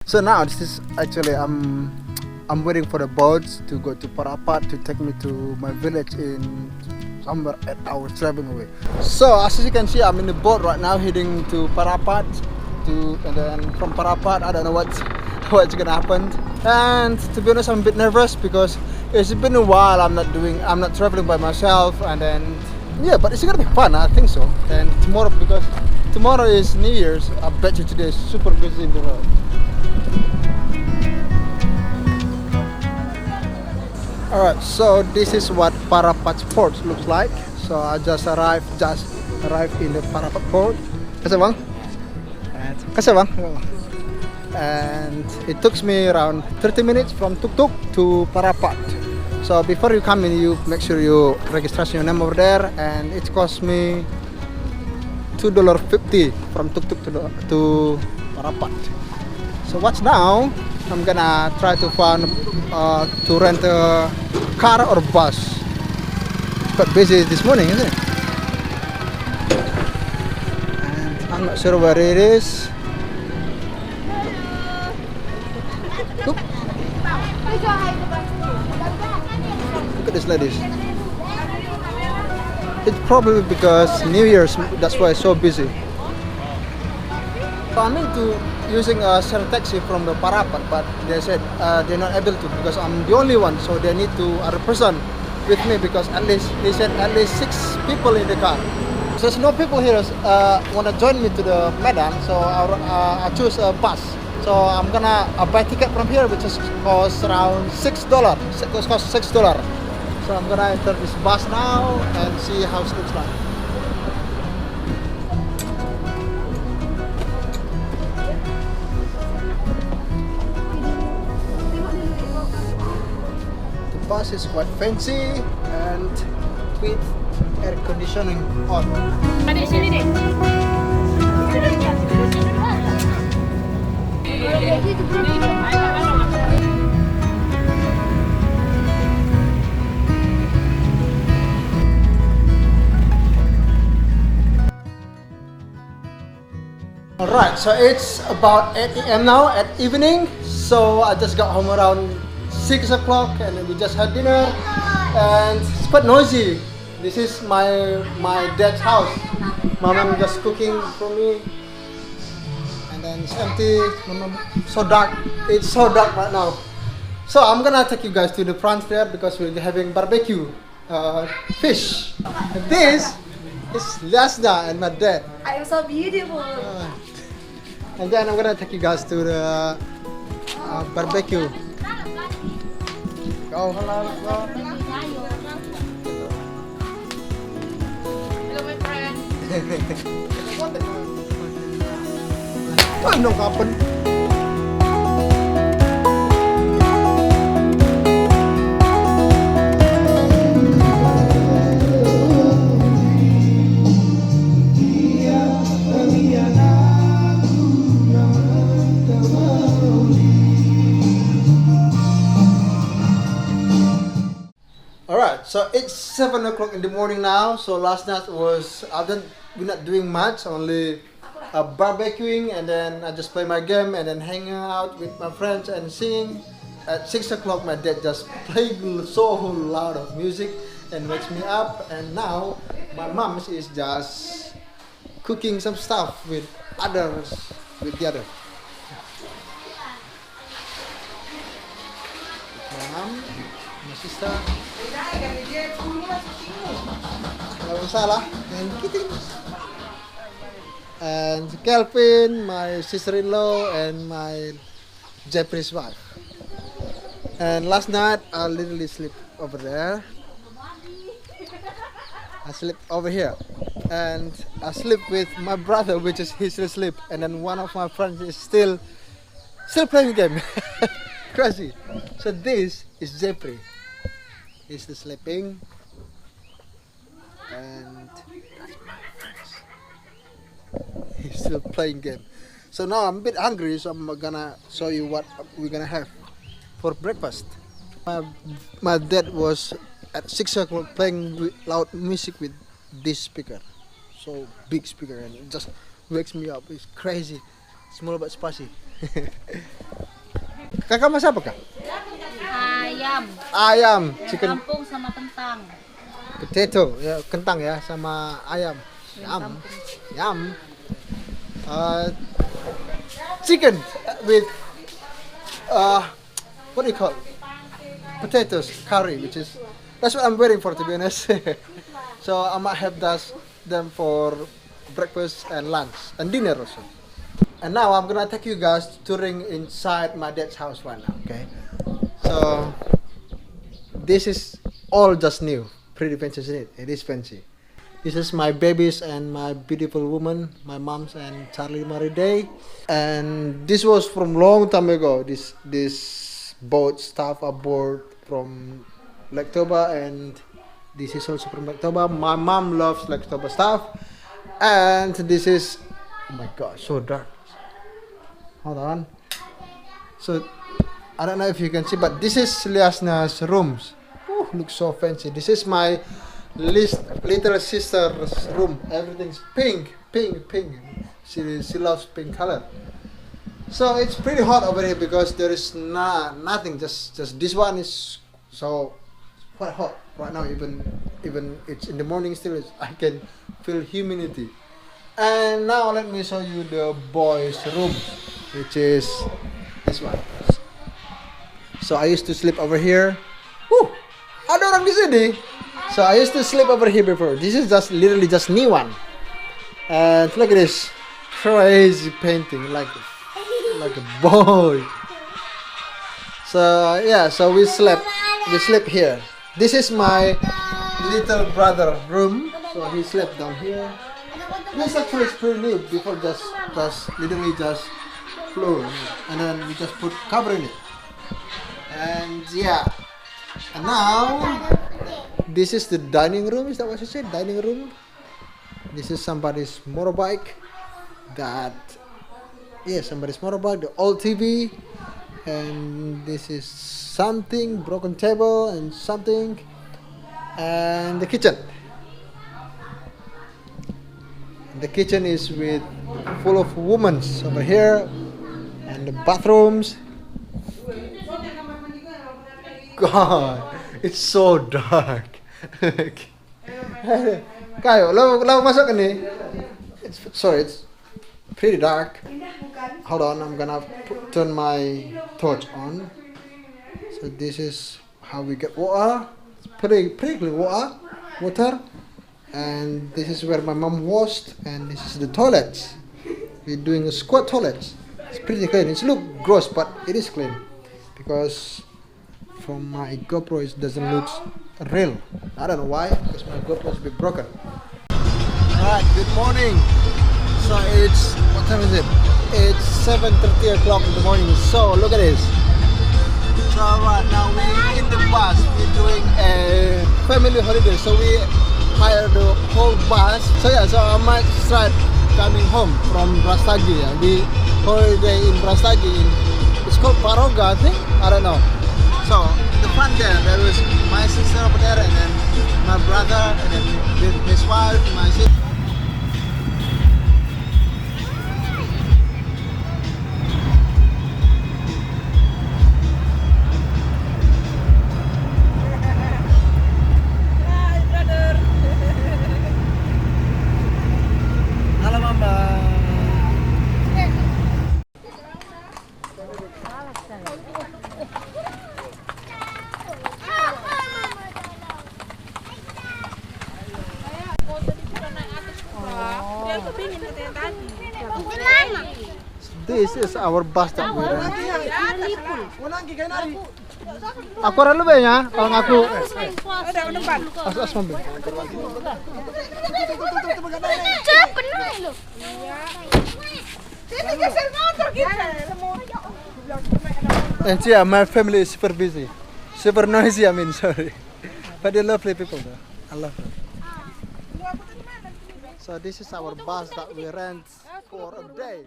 So now this is actually I'm waiting for the boats to go to Parapat to take me to my village in somewhere 8 hours traveling away. So as you can see, I'm in the boat right now heading to Parapat and then from Parapat I don't know what's gonna happen. And to be honest, I'm a bit nervous because it's been a while I'm not traveling by myself, and then yeah, but it's gonna be fun, I think so. And tomorrow, because tomorrow is New Year's, I bet you today is super busy in the road. Alright, so this is what Parapat Port looks like. So I just arrived in the Parapat Port. Kasih bang? Kasih bang? And it took me around 30 minutes from Tuk Tuk to Parapat. So before you come in, you make sure you register your name over there, and it cost me $2.50 from Tuk Tuk to Parapat. So what's now? I'm gonna try to find to rent a car or bus. Quite busy this morning, isn't it? And I'm not sure where it is. Look at these ladies. It's probably because New Year's, that's why it's so busy. So I'm into using a share taxi from the Parapat, but they said they're not able to because I'm the only one, so they need other person with me, because they said at least 6 people in the car. So there's no people here want to join me to the Medan, so I choose a bus. So I'm gonna buy ticket from here, which is cost around $6. It costs $6. So I'm gonna enter this bus now and see how it looks like. The bus is quite fancy and with air conditioning on. Adik sini dek. Alright, so it's about 8 AM now at evening. So I just got home around 6 o'clock and we just had dinner, and it's quite noisy. This is my dad's house. My mom just cooking for me, and then it's empty. So dark. It's so dark right now. So I'm gonna take you guys to the front there because we'll be having barbecue fish. And this is Lasna and my dad. I'm so beautiful. And then I'm gonna take you guys to the barbecue. Go. Hello my friend. Ay, no kapan. Alright, so it's 7 o'clock in the morning now. So last night we're not doing much, only barbecuing, and then I just play my game and then hanging out with my friends and singing. At 6 o'clock my dad just played so loud of music and wakes me up, and now my mom is just cooking some stuff with the other. My mom, my sister. And Kelvin, my sister-in-law, and my Japanese wife. And last night I literally slept over there. I slept over here, and I sleep with my brother, which is he's asleep, and then one of my friends is still playing game. Crazy. So this is Jeffrey. He's still sleeping, and that's my friends. He's still playing game. So now I'm a bit hungry, so I'm gonna show you what we're gonna have for breakfast. My dad was at 6 o'clock playing loud music with this speaker, so big speaker, and it just wakes me up. It's crazy. Small but spicy. Kakak masak apa kak? Ayam. Ayam, chicken, Kampung sama kentang. potato, ya kentang ya, sama ayam. Yum, yum. Chicken with what do you call? Potatoes curry, which is that's what I'm waiting for, to be honest. So I might have them for breakfast and lunch and dinner also. And now I'm gonna take you guys touring inside my dad's house right now. Okay. So this is all just new, pretty fancy, isn't it? It is fancy. This is my babies and my beautiful woman, my mom's and Charlie Mariday. And this was from long time ago. This boat stuff aboard from Lake Toba, and this is also from Lake Toba. My mom loves Lake Toba stuff. And this is, oh my god, so dark. Hold on. So I don't know if you can see, but this is Liasna's rooms. Ooh, looks so fancy. This is my little sister's room. Everything's pink. She loves pink color. So it's pretty hot over here because there is nothing. Just this one is so quite hot right now. Even it's in the morning still. I can feel humidity. And now let me show you the boys' room, which is this one. So I used to sleep over here. Woo! Ada orang di sini. So I used to sleep over here before. This is just literally just new one. And look at this crazy painting, like a boy. So yeah, so we sleep here. This is my little brother room. So he slept down here. This actually is pretty new. Before just literally just floor, and then we just put cover in it. And yeah, and now this is the dining room. Is that what you said? Dining room. This is somebody's motorbike. Somebody's motorbike. The old TV, and this is something broken table and something, and the kitchen. The kitchen is full of women over here, and the bathrooms. God, it's so dark. Kayo, lo masuk ini. It's pretty dark. Hold on, I'm gonna turn my torch on. So this is how we get water. It's pretty clean water. And this is where my mom washed, and this is the toilets. We're doing a squat toilet. It's pretty clean. It looks gross, but it is clean because from my GoPro it doesn't look real. I don't know why, because my GoPro is a bit broken. Alright, good morning. So it's, what time is it? It's 7:30 o'clock in the morning. So look at this. So right now we're in the bus. We're doing a family holiday. So we hire the whole bus. So yeah, so I might start coming home from Berastagi. We holiday in Berastagi. It's called Paroga, I think. I don't know. So in the front there was my sister over there, and then my brother, and then with his wife, my sister. This is our bus that we rent. Aku orang lebih ya, kalau aku. As mobil. And yeah, my family is super busy, super noisy. I mean, sorry, but they're lovely people though. I love them. So this is our bus that we rent for a day.